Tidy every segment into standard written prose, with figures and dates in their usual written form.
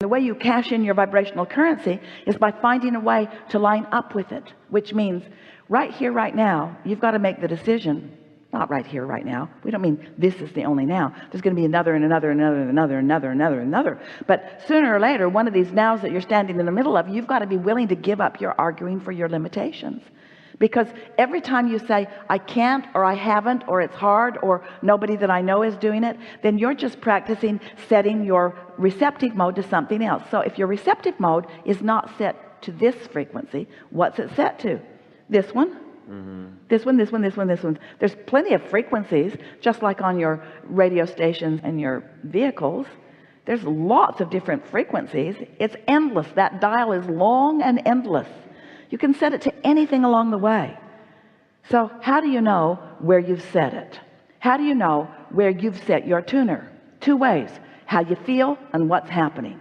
The way you cash in your vibrational currency is by finding a way to line up with it, which means right here, right now, you've got to make the decision. Not right here, right now. We don't mean this is the only now. There's going to be another and another and another and another and another and another and another. But sooner or later, one of these nows that you're standing in the middle of, you've got to be willing to give up your arguing for your limitations. Because every time you say I can't, or I haven't, or it's hard, or nobody that I know is doing it, then you're just practicing setting your receptive mode to something else. So if your receptive mode is not set to this frequency, what's it set to? This one? This one, this one, this one, this one. There's plenty of frequencies, just like on your radio stations and your vehicles. There's lots of different frequencies. It's endless. That dial is long and endless. You can set it to anything along the way. So how do you know where you've set it? How do you know where you've set your tuner? Two ways: how you feel and what's happening.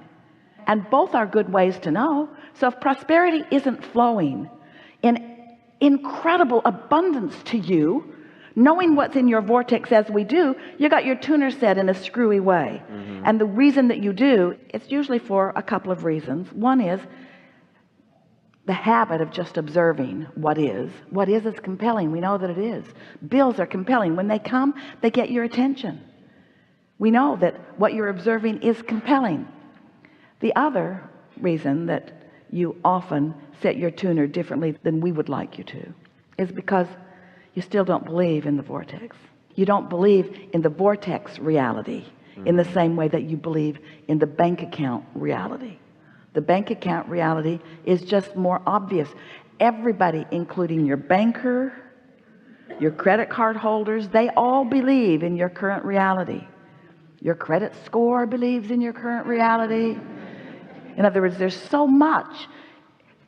And both are good ways to know. So if prosperity isn't flowing in incredible abundance to you, knowing what's in your vortex as we do, you got your tuner set in a screwy way. And the reason that you do, it's usually for a couple of reasons. One is the habit of just observing what is compelling. We know that it is. Bills are compelling. When they come, they get your attention. We know that what you're observing is compelling. The other reason that you often set your tuner differently than we would like you to is because you still don't believe in the vortex. You don't believe in the vortex reality in the same way that you believe in the bank account reality. The bank account reality is just more obvious. Everybody, including your banker, your credit card holders, they all believe in your current reality. Your credit score believes in your current reality. In other words, there's so much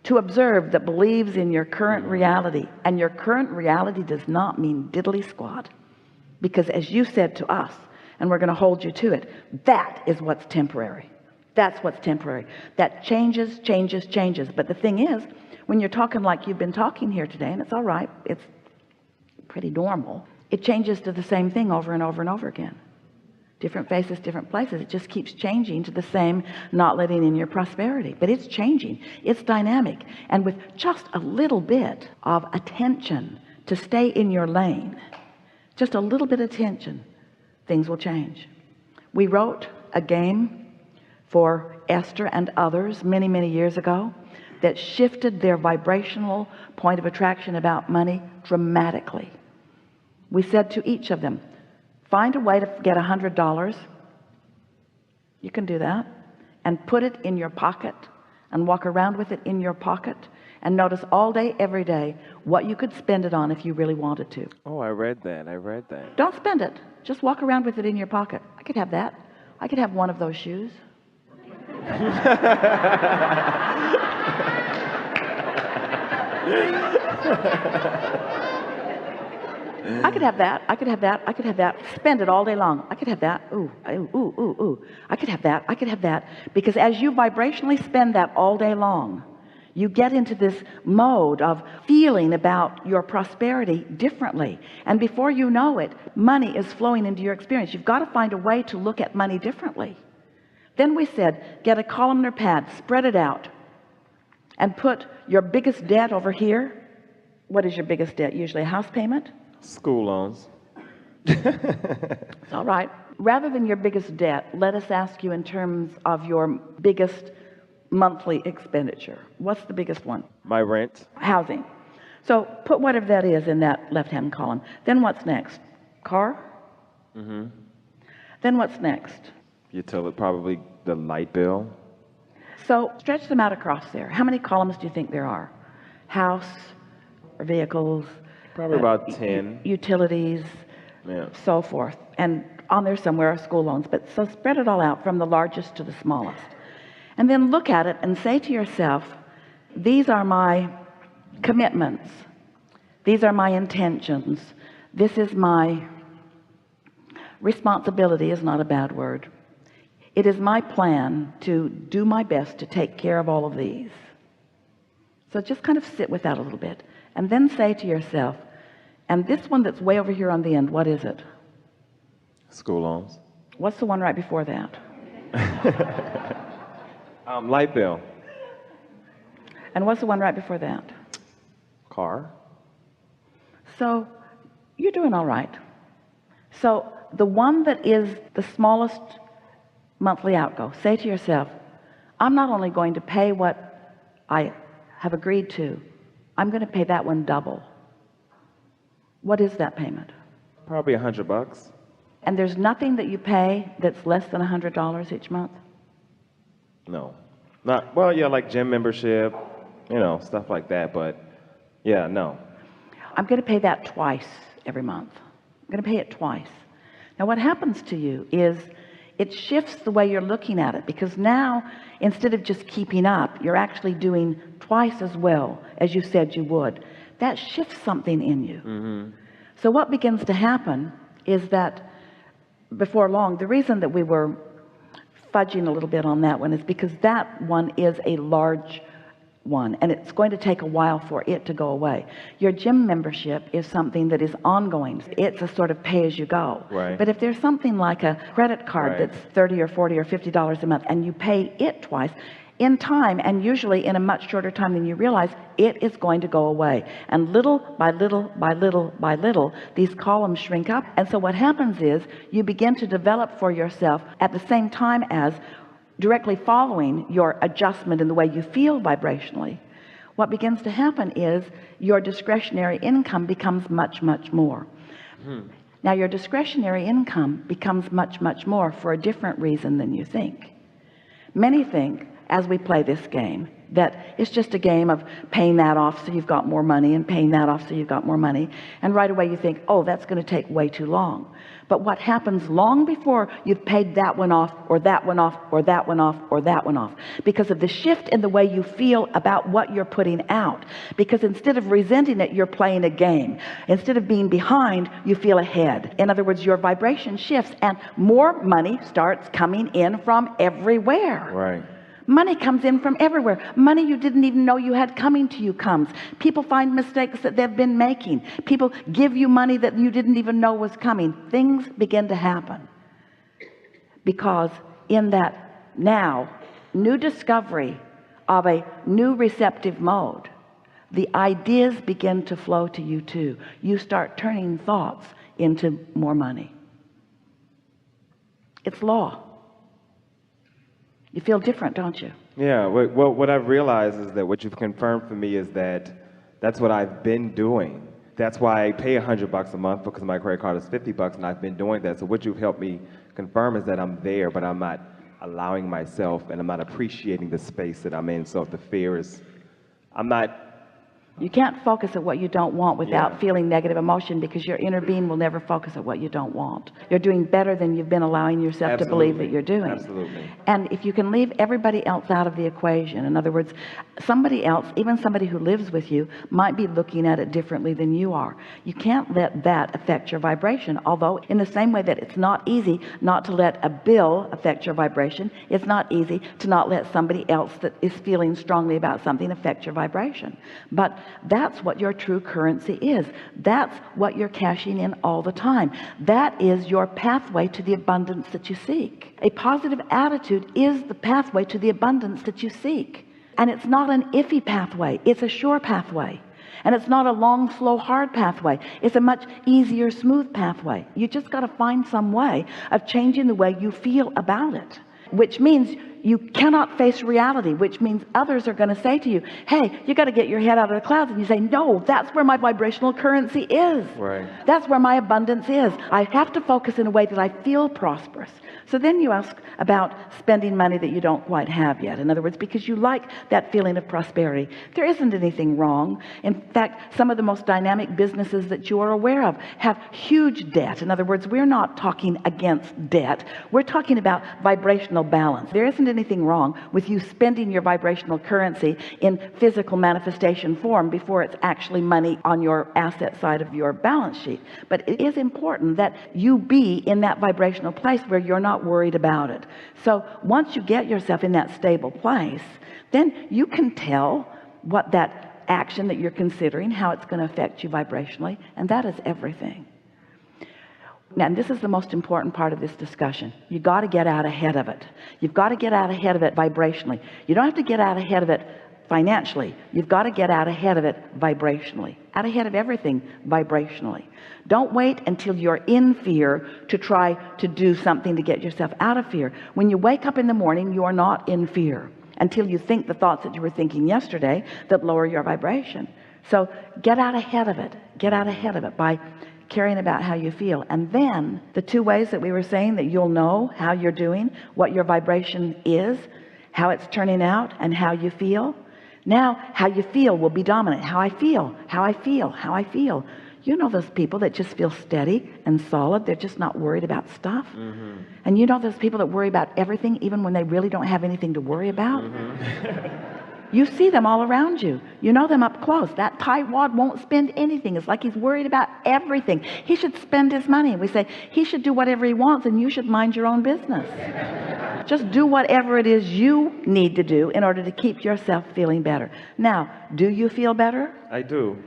to observe that believes in your current reality, and your current reality does not mean diddly squat, because as you said to us, and we're going to hold you to it, that is what's temporary. That's what's temporary. That changes. But the thing is, when you're talking like you've been talking here today, and it's all right, it's pretty normal, it changes to the same thing over and over and over again. Different faces, different places. It just keeps changing to the same, not letting in your prosperity. But it's changing. It's dynamic. And with just a little bit of attention to stay in your lane, just a little bit of attention, things will change. We wrote a game for Esther and others many years ago that shifted their vibrational point of attraction about money dramatically. We said to each of them, find a way to get $100. You can do that, and put it in your pocket and walk around with it in your pocket, and notice all day every day what you could spend it on if you really wanted to. Oh, I read that. Don't spend it, just walk around with it in your pocket. I could have that. I could have one of those shoes. I could have that. I could have that. I could have that. Spend it all day long. I could have that. Ooh. I could have that. I could have that. Because as you vibrationally spend that all day long, you get into this mode of feeling about your prosperity differently. And before you know it, money is flowing into your experience. You've got to find a way to look at money differently. Then we said, get a columnar pad, spread it out, and put your biggest debt over here. What is your biggest debt? Usually a house payment? School loans. All right. Rather than your biggest debt, let us ask you in terms of your biggest monthly expenditure. What's the biggest one? My rent. Housing. So put whatever that is in that left-hand column. Then what's next? Car? Then what's next? Utility, probably the light bill. So stretch them out across there. How many columns do you think there are? House or vehicles? Probably about 10. Utilities, so forth. And on there somewhere are school loans. But so spread it all out from the largest to the smallest. And then look at it and say to yourself, these are my commitments. These are my intentions. This is my responsibility, is not a bad word. It is my plan to do my best to take care of all of these. So just kind of sit with that a little bit, and then say to yourself, and this one that's way over here on the end, what is it? School loans. What's the one right before that? Light bill. And what's the one right before that? Car. So you're doing all right. So the one that is the smallest monthly outgo, say to yourself, I'm not only going to pay what I have agreed to, I'm going to pay that one double. What is that payment? Probably $100. And there's nothing that you pay that's less than $100 each month? No. Not, well, yeah, like gym membership, you know, stuff like that. But yeah, no. I'm going to pay that twice every month. I'm going to pay it twice. Now what happens to you is it shifts the way you're looking at it, because now instead of just keeping up, you're actually doing twice as well as you said you would. That shifts something in you. So what begins to happen is that before long, the reason that we were fudging a little bit on that one is because that one is a large one, and it's going to take a while for it to go away. Your gym membership is something that is ongoing. It's a sort of pay as you go. Right. But if there's something like a credit card that's $30 or $40 or $50 a month, and you pay it twice, in time, and usually in a much shorter time than you realize, it is going to go away. And little by little by little by little, these columns shrink up. And so what happens is you begin to develop for yourself, at the same time as directly following your adjustment in the way you feel vibrationally, what begins to happen is your discretionary income becomes much more. Now your discretionary income becomes much more for a different reason than you think. Many think, as we play this game, that it's just a game of paying that off so you've got more money, and paying that off so you've got more money, and right away you think, oh, that's going to take way too long. But what happens long before you've paid that one off, or that one off, or that one off, or that one off, because of the shift in the way you feel about what you're putting out, because instead of resenting it, you're playing a game. Instead of being behind, you feel ahead. In other words, your vibration shifts, and more money starts coming in from everywhere. Right. Money comes in from everywhere. Money you didn't even know you had coming to you comes. People find mistakes that they've been making. People give you money that you didn't even know was coming. Things begin to happen because in that now new discovery of a new receptive mode, the ideas begin to flow to you too. You start turning thoughts into more money. It's law. You feel different, don't you? Yeah, well, what I've realized is that what you've confirmed for me is that that's what I've been doing. That's why I pay $100 a month, because my credit card is $50, and I've been doing that. So what you've helped me confirm is that I'm there, but I'm not allowing myself, and I'm not appreciating the space that I'm in. So if the fear is, you can't focus at what you don't want without feeling negative emotion, because your inner being will never focus at what you don't want. You're doing better than you've been allowing yourself to believe that you're doing. Absolutely. And if you can leave everybody else out of the equation, in other words, somebody else, even somebody who lives with you, might be looking at it differently than you are. You can't let that affect your vibration. Although in the same way that it's not easy not to let a bill affect your vibration, it's not easy to not let somebody else that is feeling strongly about something affect your vibration. But that's what your true currency is. That's what you're cashing in all the time. That is your pathway to the abundance that you seek. A positive attitude is the pathway to the abundance that you seek. And it's not an iffy pathway. It's a sure pathway. And it's not a long, slow, hard pathway. It's a much easier, smooth pathway. You just got to find some way of changing the way you feel about it, which means you cannot face reality, which means others are going to say to you, hey, you got to get your head out of the clouds. And you say, no, that's where my vibrational currency is. Right. That's where my abundance is. I have to focus in a way that I feel prosperous. So then you ask about spending money that you don't quite have yet. In other words, because you like that feeling of prosperity. There isn't anything wrong. In fact, some of the most dynamic businesses that you are aware of have huge debt. In other words, we're not talking against debt. We're talking about vibrational balance. There isn't anything wrong with you spending your vibrational currency in physical manifestation form before it's actually money on your asset side of your balance sheet. But it is important that you be in that vibrational place where you're not worried about it. So once you get yourself in that stable place, then you can tell what that action that you're considering, how it's going to affect you vibrationally, and that is everything. Now, and this is the most important part of this discussion. You got to get out ahead of it. You've got to get out ahead of it vibrationally. You don't have to get out ahead of it financially. You've got to get out ahead of it vibrationally, out ahead of everything vibrationally. Don't wait until you're in fear to try to do something to get yourself out of fear. When you wake up in the morning, you are not in fear until you think the thoughts that you were thinking yesterday that lower your vibration. So get out ahead of it. Get out ahead of it by caring about how you feel. And then the two ways that we were saying that you'll know how you're doing, what your vibration is, how it's turning out, and how you feel. Now how you feel will be dominant. How I feel, how I feel, how I feel. You know those people that just feel steady and solid. They're just not worried about stuff. And you know those people that worry about everything even when they really don't have anything to worry about. You see them all around you. You know them up close. That tightwad won't spend anything. It's like he's worried about everything. He should spend his money. We say he should do whatever he wants and you should mind your own business. Just do whatever it is you need to do in order to keep yourself feeling better. Now, do you feel better? I do.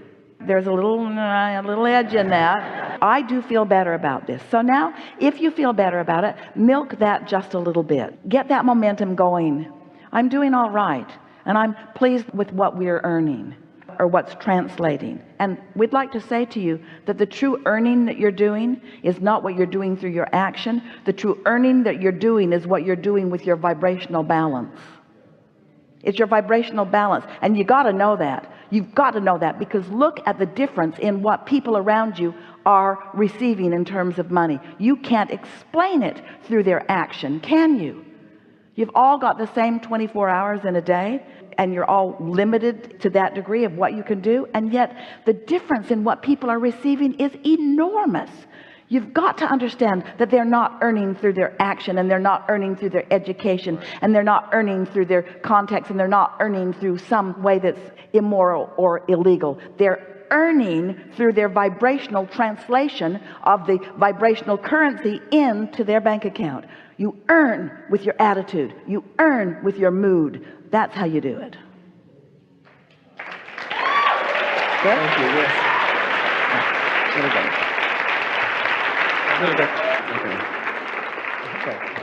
There's a little edge in that. I do feel better about this. So now, if you feel better about it, milk that just a little bit. Get that momentum going. I'm doing all right. And I'm pleased with what we're earning or what's translating. And we'd like to say to you that the true earning that you're doing is not what you're doing through your action. The true earning that you're doing is what you're doing with your vibrational balance. It's your vibrational balance. And you got to know that. You've got to know that, because look at the difference in what people around you are receiving in terms of money. You can't explain it through their action, can you? You've all got the same 24 hours in a day, and you're all limited to that degree of what you can do, and yet the difference in what people are receiving is enormous. You've got to understand that they're not earning through their action, and they're not earning through their education, and they're not earning through their contacts, and they're not earning through some way that's immoral or illegal. They're earning through their vibrational translation of the vibrational currency into their bank account. You earn with your attitude. You earn with your mood. That's how you do it. Good? Thank you. Yes. Really good. Really good. Okay. Okay.